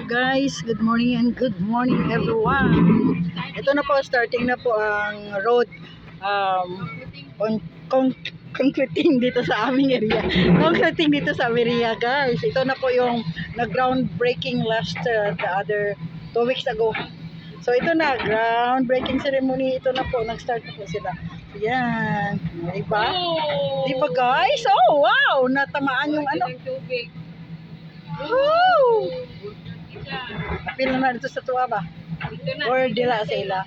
Guys, good morning and good morning everyone. Ito na po, starting na po ang road concreting dito sa aming area. Concreting dito sa aming area, guys. Ito na po yung nag-groundbreaking last the other 2 weeks ago. So ito na, groundbreaking ceremony. Ito na po, nag-start na po sila. Yan. Diba? Diba, guys? Oh, wow! Natamaan yung ano. Woo! Apil na dito sa tuwa ba? Or dila sa ila?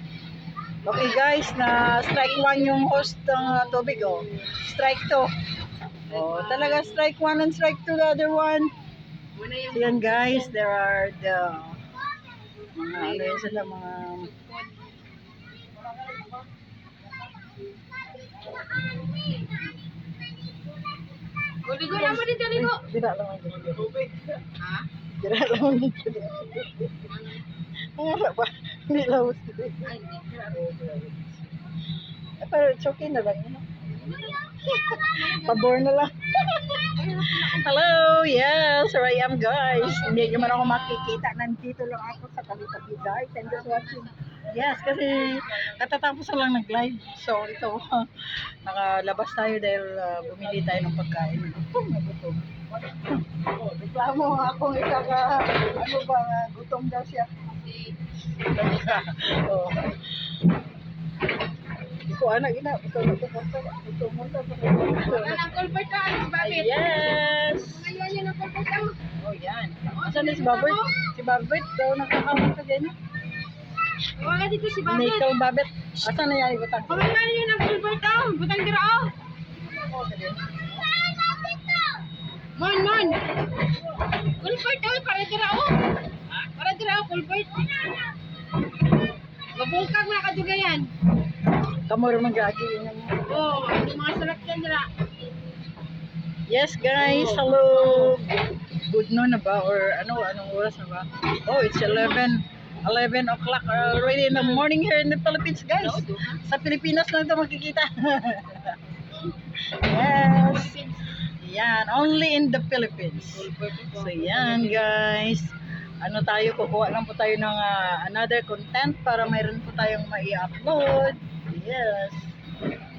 Okay guys, na strike 1 yung host ng tubig. Oh. Strike 2. Oh, talaga strike 1 and strike 2 the other one. So yan guys, there are the mga ano yun sila, mga Ligo naman dito, ligo. dila lang ang tubig. Ha? Dila lang ang tubig. Nga ba? Hindi lang ang tubig. Ay, hindi. Pero it's okay na lang. Pabor na lang. Hello, yes, here I am guys. Hindi naman ako makikita. Nandito lang ako sa tabi-tabi guys. I'm just watching. Yes, kasi katatapos na lang nag-live. So ito, nakalabas tayo dahil bumili tayo ng pagkain. Nagutom. Reklamo akong isa ka, ano ba, gutom daw siya. Oh. Iko anak ina, ito mo to. Wala nang culvert ka, Alice Babit. Yes. Ngayon yun ang culvert ka. Oh, yan. Asan na si Babert? Si Babert daw nakakawin ka ganyan. Wala dito si Hindi Babit. ikaw Babert. Asan na yan ibutang? Pamangyan yun ang culvert ka. Butang dira oh. Mon. Culvert oh, para dira oh. Para dira oh, culvert. Mabungkag na kadugayan. Kamu rin mag-agi. Oh, yung mga salakyan dira. Yes guys, hello. Good noon na ba? Or anong oras na ba? Oh, it's 11 o'clock already in the morning here in the Philippines guys. Sa Pilipinas lang ito makikita. Yes. Yan, only in the Philippines. So yan guys. Ano tayo, kukuha lang po tayo ng another content para mayroon po tayong mai-upload. Yes.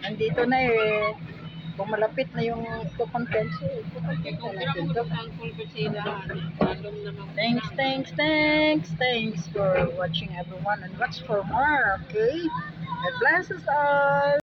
Nandito na eh. Kung malapit na yung content, content na natin to. Thanks for watching everyone and watch for more, okay? God bless us all.